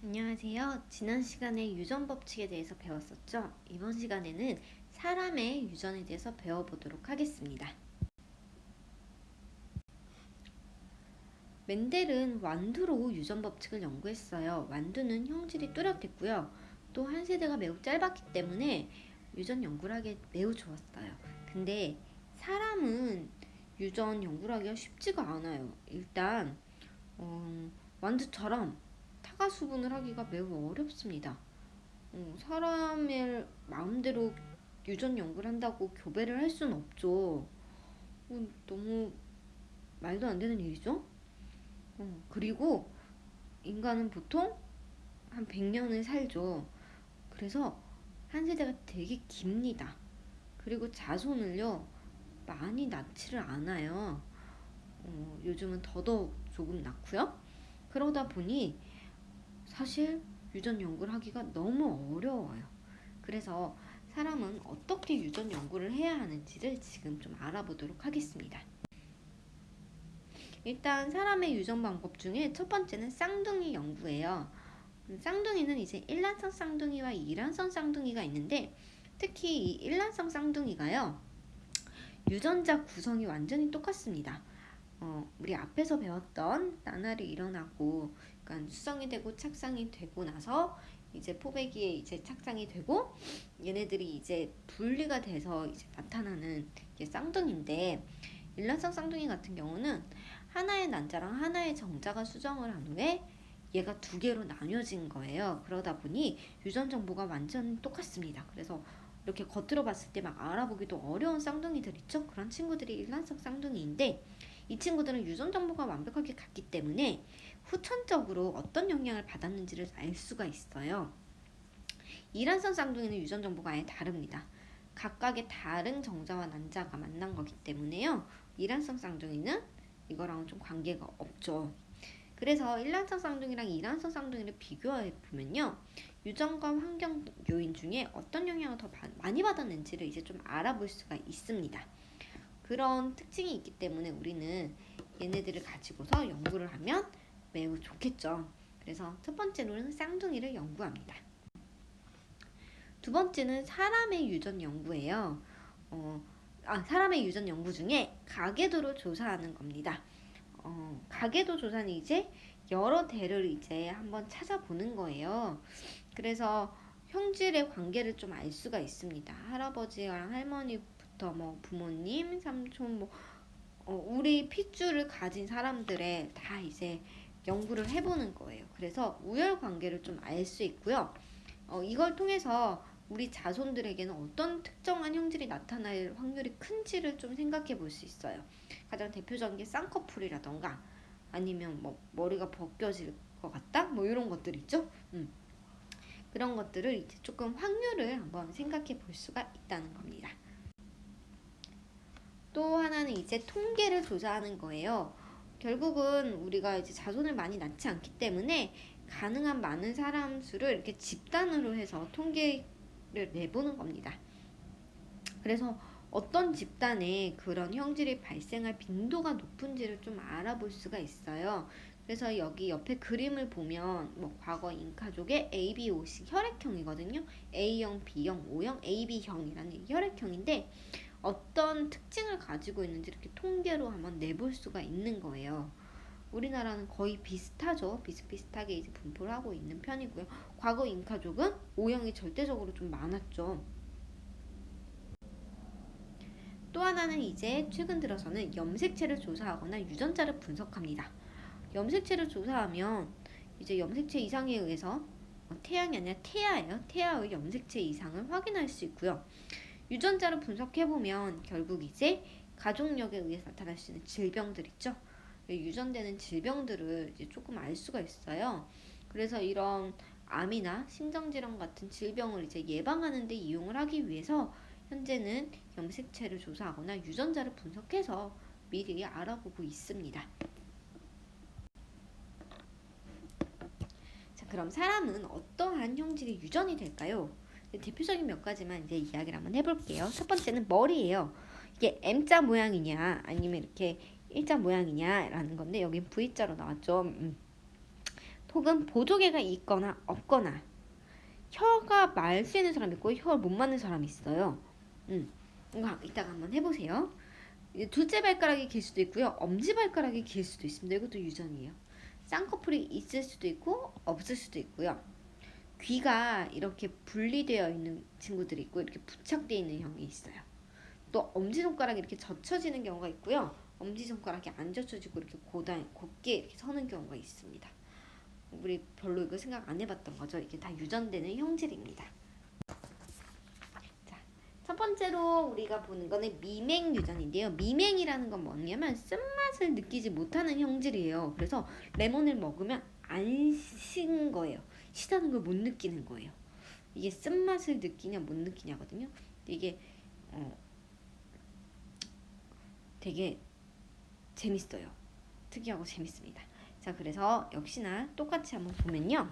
안녕하세요. 지난 시간에 유전 법칙에 대해서 배웠었죠? 이번 시간에는 사람의 유전에 대해서 배워보도록 하겠습니다. 멘델은 완두로 유전 법칙을 연구했어요. 완두는 형질이 뚜렷했고요. 또 한 세대가 매우 짧았기 때문에 유전 연구를 하기 매우 좋았어요. 근데 사람은 유전 연구를 하기가 쉽지가 않아요. 일단 완두처럼 타가 수분을 하기가 매우 어렵습니다. 사람의 마음대로 유전 연구를 한다고 교배를 할 수는 없죠. 너무 말도 안 되는 일이죠. 그리고 인간은 보통 한 100년을 살죠. 그래서 한 세대가 되게 깁니다. 그리고 자손을요, 많이 낳지를 않아요. 요즘은 더더욱 조금 낳고요. 그러다 보니 사실 유전 연구를 하기가 너무 어려워요. 그래서 사람은 어떻게 유전 연구를 해야 하는지를 지금 좀 알아보도록 하겠습니다. 일단 사람의 유전 방법 중에 첫 번째는 쌍둥이 연구예요. 쌍둥이는 이제 일란성 쌍둥이와 이란성 쌍둥이가 있는데, 특히 이 일란성 쌍둥이가요, 유전자 구성이 완전히 똑같습니다. 우리 앞에서 배웠던 나날이 일어나고, 그러니까 수성이 되고 착상이 되고 나서 이제 포배기에 이제 착상이 되고, 얘네들이 이제 분리가 돼서 이제 나타나는 게 쌍둥이인데, 일란성 쌍둥이 같은 경우는 하나의 난자랑 하나의 정자가 수정을 한 후에 얘가 두 개로 나뉘어진 거예요. 그러다 보니 유전 정보가 완전 똑같습니다. 그래서 이렇게 겉으로 봤을 때 막 알아보기도 어려운 쌍둥이들 있죠? 그런 친구들이 일란성 쌍둥이인데, 이 친구들은 유전 정보가 완벽하게 같기 때문에 후천적으로 어떤 영향을 받았는지를 알 수가 있어요. 이란성 쌍둥이는 유전 정보가 아예 다릅니다. 각각의 다른 정자와 난자가 만난 거기 때문에요. 이란성 쌍둥이는 이거랑은 좀 관계가 없죠. 그래서 일란성 쌍둥이랑 이란성 쌍둥이를 비교해 보면요, 유전과 환경 요인 중에 어떤 영향을 더 많이 받았는지를 이제 좀 알아볼 수가 있습니다. 그런 특징이 있기 때문에 우리는 얘네들을 가지고서 연구를 하면 매우 좋겠죠. 그래서 첫 번째로는 쌍둥이를 연구합니다. 두 번째는 사람의 유전 연구예요. 사람의 유전 연구 중에 가계도를 조사하는 겁니다. 가계도 조사는 이제 여러 대를 이제 한번 찾아보는 거예요. 그래서 형질의 관계를 좀 알 수가 있습니다. 할아버지랑 할머니부터 뭐 부모님, 삼촌, 뭐 우리 핏줄을 가진 사람들의 다 이제 연구를 해보는 거예요. 그래서 우열 관계를 좀 알 수 있고요. 이걸 통해서 우리 자손들에게는 어떤 특정한 형질이 나타날 확률이 큰지를 좀 생각해 볼 수 있어요. 가장 대표적인 게 쌍꺼풀이라던가 아니면 뭐 머리가 벗겨질 것 같다? 뭐 이런 것들 있죠? 그런 것들을 이제 조금 확률을 한번 생각해 볼 수가 있다는 겁니다. 또 하나는 이제 통계를 조사하는 거예요. 결국은 우리가 이제 자손을 많이 낳지 않기 때문에 가능한 많은 사람 수를 이렇게 집단으로 해서 통계를 내보는 겁니다. 그래서 어떤 집단에 그런 형질이 발생할 빈도가 높은지를 좀 알아볼 수가 있어요. 그래서 여기 옆에 그림을 보면 뭐 과거 잉카족의 ABO식 혈액형이거든요. A형, B형, O형, AB형이라는 혈액형인데, 어떤 특징을 가지고 있는지 이렇게 통계로 한번 내볼 수가 있는 거예요. 우리나라는 거의 비슷하죠. 비슷비슷하게 이제 분포를 하고 있는 편이고요. 과거 잉카족은 O형이 절대적으로 좀 많았죠. 또 하나는 이제 최근 들어서는 염색체를 조사하거나 유전자를 분석합니다. 염색체를 조사하면 이제 염색체 이상에 의해서 태양이 아니라 태아예요. 태아의 염색체 이상을 확인할 수 있고요. 유전자를 분석해보면 결국 이제 가족력에 의해서 나타날 수 있는 질병들 있죠. 유전되는 질병들을 이제 조금 알 수가 있어요. 그래서 이런 암이나 심장질환 같은 질병을 이제 예방하는 데 이용을 하기 위해서 현재는 염색체를 조사하거나 유전자를 분석해서 미리 알아보고 있습니다. 자, 그럼 사람은 어떠한 형질의 유전이 될까요? 대표적인 몇 가지만 이제 이야기를 한번 해볼게요. 첫 번째는 머리예요. 이게 M자 모양이냐 아니면 이렇게 일자 모양이냐라는 건데, 여기 V자로 나왔죠. 혹은 보조개가 있거나 없거나. 혀가 말 수 있는 사람이 있고 혀를 못 맞는 사람이 있어요. 이거 이따가 한번 해보세요. 둘째 발가락이 길 수도 있고요. 엄지발가락이 길 수도 있습니다. 이것도 유전이에요. 쌍꺼풀이 있을 수도 있고 없을 수도 있고요. 귀가 이렇게 분리되어 있는 친구들이 있고 이렇게 부착되어 있는 형이 있어요. 또 엄지손가락이 이렇게 젖혀지는 경우가 있고요. 엄지손가락이 안 젖혀지고 이렇게 곱게 이렇게 서는 경우가 있습니다. 우리 별로 이거 생각 안 해봤던 거죠. 이게 다 유전되는 형질입니다. 자, 첫 번째로 우리가 보는 거는 미맹 유전인데요. 미맹이라는 건 뭐냐면 쓴맛을 느끼지 못하는 형질이에요. 그래서 레몬을 먹으면 안 신 거예요. 시다는 걸 못 느끼는 거예요. 이게 쓴맛을 느끼냐 못 느끼냐거든요. 이게 되게 재밌어요. 특이하고 재밌습니다. 자, 그래서 역시나 똑같이 한번 보면요.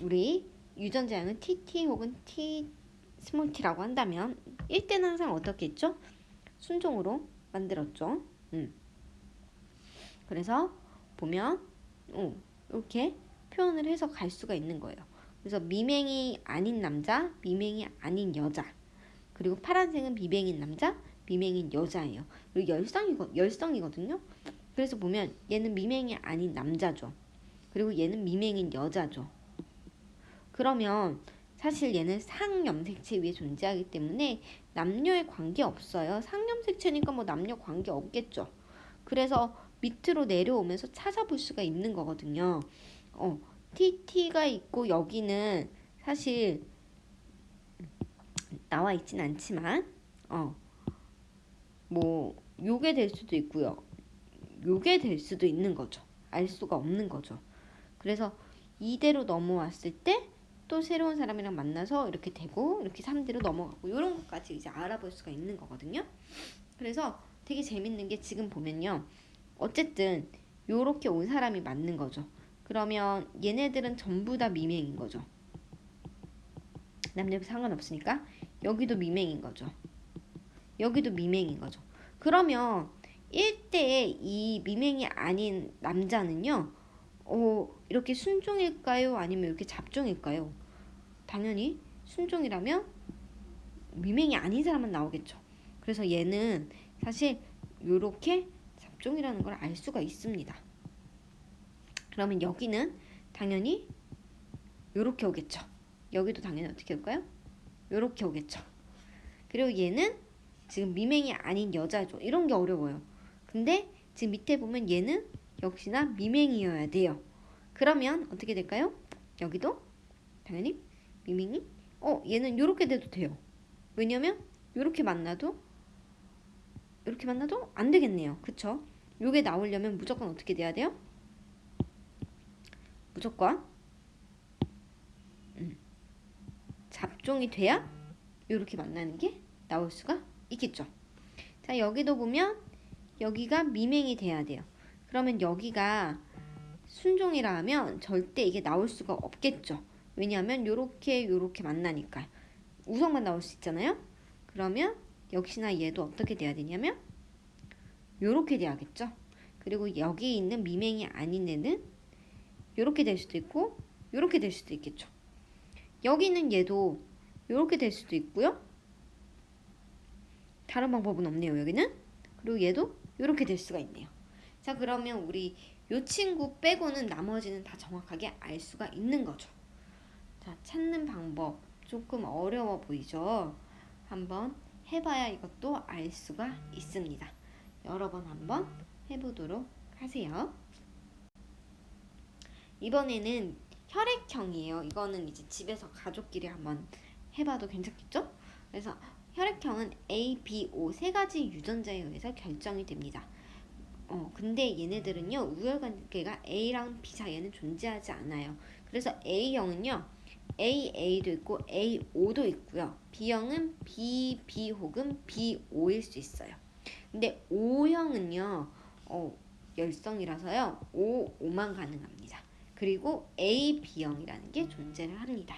우리 유전자형은 TT 혹은 T 스몰 t라고 한다면 1대는 항상 어떻게 했죠? 순종으로 만들었죠. 그래서 보면 이렇게 표현을 해서 갈 수가 있는 거예요. 그래서 미맹이 아닌 남자, 미맹이 아닌 여자, 그리고 파란색은 미맹인 남자, 미맹인 여자예요. 그리고 열성이거든요. 그래서 보면 얘는 미맹이 아닌 남자죠. 그리고 얘는 미맹인 여자죠. 그러면 사실 얘는 상염색체 위에 존재하기 때문에 남녀의 관계 없어요. 상염색체니까 뭐 남녀 관계 없겠죠. 그래서 밑으로 내려오면서 찾아볼 수가 있는 거거든요. TT가 있고 여기는 사실 나와 있진 않지만 뭐 요게 될 수도 있고요. 요게 될 수도 있는 거죠. 알 수가 없는 거죠. 그래서 이대로 넘어왔을 때 또 새로운 사람이랑 만나서 이렇게 되고 이렇게 3대로 넘어가고 이런 것까지 이제 알아볼 수가 있는 거거든요. 그래서 되게 재밌는 게 지금 보면요. 어쨌든 요렇게 온 사람이 맞는 거죠. 그러면 얘네들은 전부 다 미맹인 거죠. 남녀 상관없으니까 여기도 미맹인 거죠. 여기도 미맹인 거죠. 그러면 1대의 이 미맹이 아닌 남자는요. 이렇게 순종일까요? 아니면 이렇게 잡종일까요? 당연히 순종이라면 미맹이 아닌 사람은 나오겠죠. 그래서 얘는 사실 이렇게 잡종이라는 걸 알 수가 있습니다. 그러면 여기는 당연히 이렇게 오겠죠. 여기도 당연히 어떻게 올까요? 이렇게 오겠죠. 그리고 얘는 지금 미맹이 아닌 여자죠. 이런 게 어려워요. 근데 지금 밑에 보면 얘는 역시나 미맹이어야 돼요. 그러면 어떻게 될까요? 여기도 당연히 미맹이 얘는 이렇게 돼도 돼요. 왜냐면 이렇게 만나도 안 되겠네요. 그쵸? 요게 나오려면 무조건 어떻게 돼야 돼요? 무조건 잡종이 돼야 이렇게 만나는 게 나올 수가 있겠죠. 자, 여기도 보면 여기가 미맹이 돼야 돼요. 그러면 여기가 순종이라 하면 절대 이게 나올 수가 없겠죠. 왜냐하면 요렇게 만나니까 우성만 나올 수 있잖아요. 그러면 역시나 얘도 어떻게 돼야 되냐면 요렇게 돼야겠죠. 그리고 여기 있는 미맹이 아닌 애는 요렇게 될 수도 있고 요렇게 될 수도 있겠죠. 여기 있는 얘도 요렇게 될 수도 있고요. 다른 방법은 없네요. 여기는. 그리고 얘도 요렇게 될 수가 있네요. 자, 그러면 우리 요 친구 빼고는 나머지는 다 정확하게 알 수가 있는 거죠. 자, 찾는 방법 조금 어려워 보이죠? 한번 해봐야 이것도 알 수가 있습니다. 여러 번 한번 해보도록 하세요. 이번에는 혈액형이에요. 이거는 이제 집에서 가족끼리 한번 해봐도 괜찮겠죠? 그래서 혈액형은 A, B, O 세 가지 유전자에 의해서 결정이 됩니다. 근데 얘네들은요, 우열관계가 A랑 B 사이에는 존재하지 않아요. 그래서 A형은요, AA도 있고 AO도 있고요. B형은 BB 혹은 BO일 수 있어요. 근데 O형은요, 열성이라서요, O만 가능합니다. 그리고 AB형이라는 게 존재를 합니다.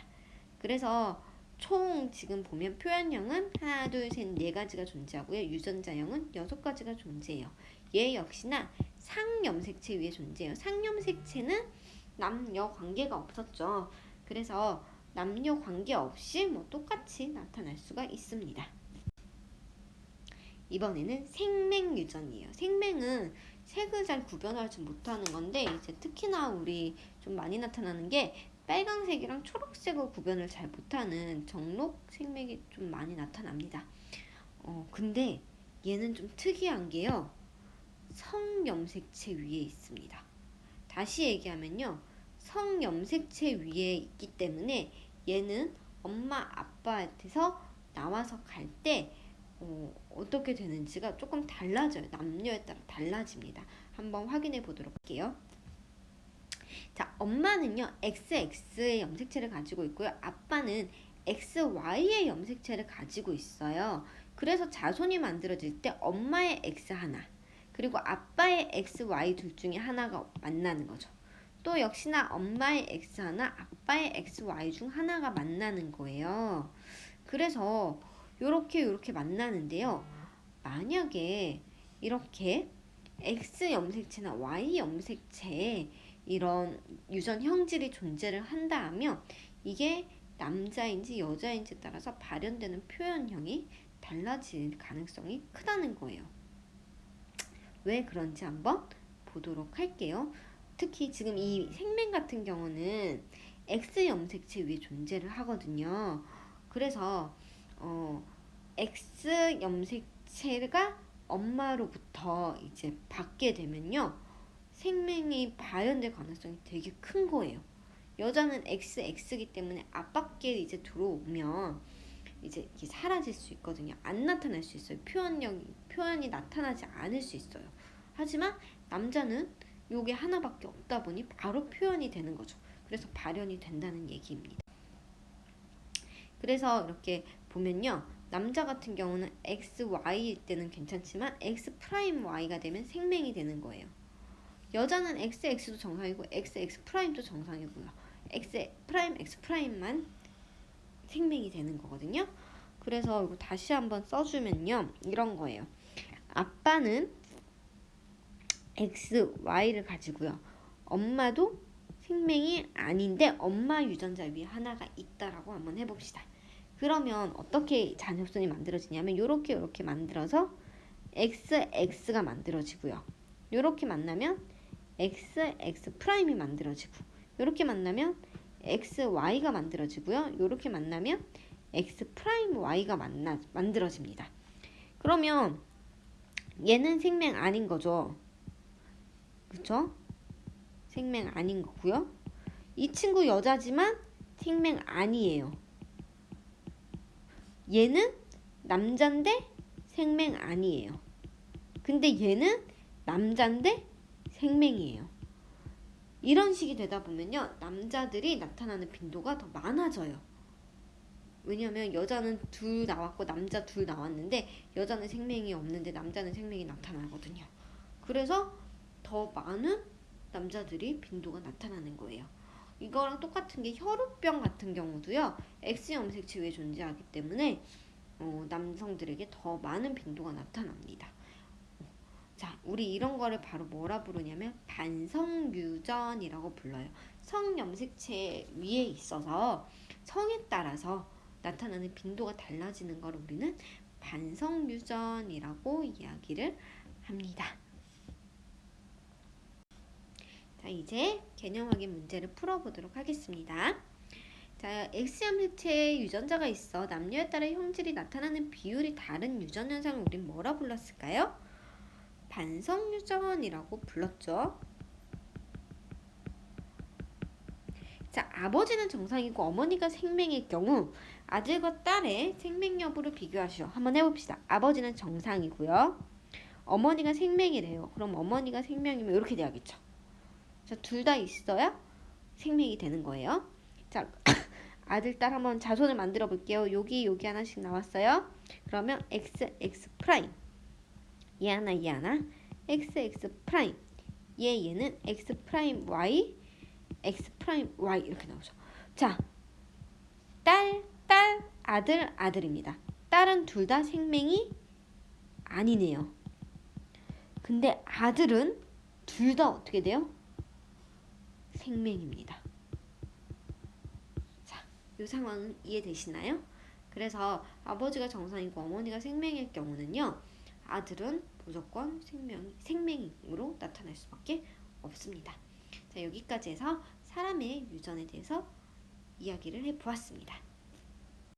그래서 총 지금 보면 표현형은 하나, 둘, 셋, 네 가지가 존재하고요. 유전자형은 6가지가 존재해요. 얘 역시나 상염색체 위에 존재해요. 상염색체는 남녀 관계가 없었죠. 그래서 남녀 관계 없이 똑같이 나타날 수가 있습니다. 이번에는 생맹유전이에요. 생맹은 색을 잘 구별하지 못하는 건데 이제 특히나 우리 좀 많이 나타나는 게 빨강색이랑 초록색을 구별을 잘 못하는 정록 생맥이 좀 많이 나타납니다. 근데 얘는 좀 특이한 게요. 성염색체 위에 있습니다. 다시 얘기하면요. 성염색체 위에 있기 때문에 얘는 엄마 아빠한테서 나와서 갈 때 어떻게 되는지가 조금 달라져요. 남녀에 따라 달라집니다. 한번 확인해 보도록 할게요. 자, 엄마는요 XX의 염색체를 가지고 있고요. 아빠는 XY의 염색체를 가지고 있어요. 그래서 자손이 만들어질 때 엄마의 X 하나 그리고 아빠의 XY 둘 중에 하나가 만나는 거죠. 또 역시나 엄마의 X 하나 아빠의 XY 중 하나가 만나는 거예요. 그래서 요렇게 만나는데요. 만약에 이렇게 X 염색체나 Y 염색체에 이런 유전 형질이 존재를 한다 하면 이게 남자인지 여자인지 따라서 발현되는 표현형이 달라질 가능성이 크다는 거예요. 왜 그런지 한번 보도록 할게요. 특히 지금 이 생맹 같은 경우는 X 염색체 위에 존재를 하거든요. 그래서 X 염색체가 엄마로부터 이제 받게 되면요. 생명이 발현될 가능성이 되게 큰 거예요. 여자는 XX이기 때문에 아빠께 이제 들어오면 이제 이게 사라질 수 있거든요. 안 나타날 수 있어요. 표현이 나타나지 않을 수 있어요. 하지만 남자는 요게 하나밖에 없다 보니 바로 표현이 되는 거죠. 그래서 발현이 된다는 얘기입니다. 그래서 이렇게 보면요. 남자 같은 경우는 XY일 때는 괜찮지만 X'Y가 되면 생명이 되는 거예요. 여자는 XX도 정상이고 XX'도 정상이고요. X'만 생명이 되는 거거든요. 그래서 이거 다시 한번 써주면요. 이런 거예요. 아빠는 XY를 가지고요. 엄마도 생명이 아닌데 엄마 유전자 위에 하나가 있다라고 한번 해봅시다. 그러면 어떻게 자녀손이 만들어지냐면 요렇게 만들어서 XX가 만들어지고요. 요렇게 만나면 XX'이 만들어지고 요렇게 만나면 XY가 만들어지고요. 요렇게 만나면 X'Y가 만들어집니다. 그러면 얘는 생명 아닌 거죠. 그쵸? 생명 아닌 거고요. 이 친구 여자지만 생명 아니에요. 얘는 남잔데 생명 아니에요. 근데 얘는 남잔데 생명이에요. 이런 식이 되다 보면요. 남자들이 나타나는 빈도가 더 많아져요. 왜냐면 여자는 둘 나왔고 남자 둘 나왔는데 여자는 생명이 없는데 남자는 생명이 나타나거든요. 그래서 더 많은 남자들이 빈도가 나타나는 거예요. 이거랑 똑같은 게 혈우병 같은 경우도요. X 염색체 위에 존재하기 때문에 남성들에게 더 많은 빈도가 나타납니다. 자, 우리 이런 거를 바로 뭐라 부르냐면 반성유전이라고 불러요. 성염색체 위에 있어서 성에 따라서 나타나는 빈도가 달라지는 걸 우리는 반성유전이라고 이야기를 합니다. 자, 이제 개념 확인 문제를 풀어보도록 하겠습니다. 자, X염색체에 유전자가 있어 남녀에 따라 형질이 나타나는 비율이 다른 유전 현상을 우린 뭐라 불렀을까요? 반성유전이라고 불렀죠. 자, 아버지는 정상이고 어머니가 생명일 경우 아들과 딸의 생명 여부를 비교하시오. 한번 해봅시다. 아버지는 정상이고요. 어머니가 생명이래요. 그럼 어머니가 생명이면 이렇게 돼야겠죠. 자, 둘 다 있어야 생명이 되는 거예요. 자, 아들, 딸 한번 자손을 만들어 볼게요. 여기 하나씩 나왔어요. 그러면 XX 프라임. 얘 하나, XX 프라임. 얘는 X 프라임 Y, X 프라임 Y 이렇게 나오죠. 자, 딸, 아들, 아들입니다. 딸은 둘 다 생명이 아니네요. 근데 아들은 둘 다 어떻게 돼요? 생명입니다. 자, 이 상황은 이해되시나요? 그래서 아버지가 정상이고 어머니가 생명일 경우는요, 아들은 무조건 생명으로 나타날 수밖에 없습니다. 자, 여기까지 해서 사람의 유전에 대해서 이야기를 해보았습니다.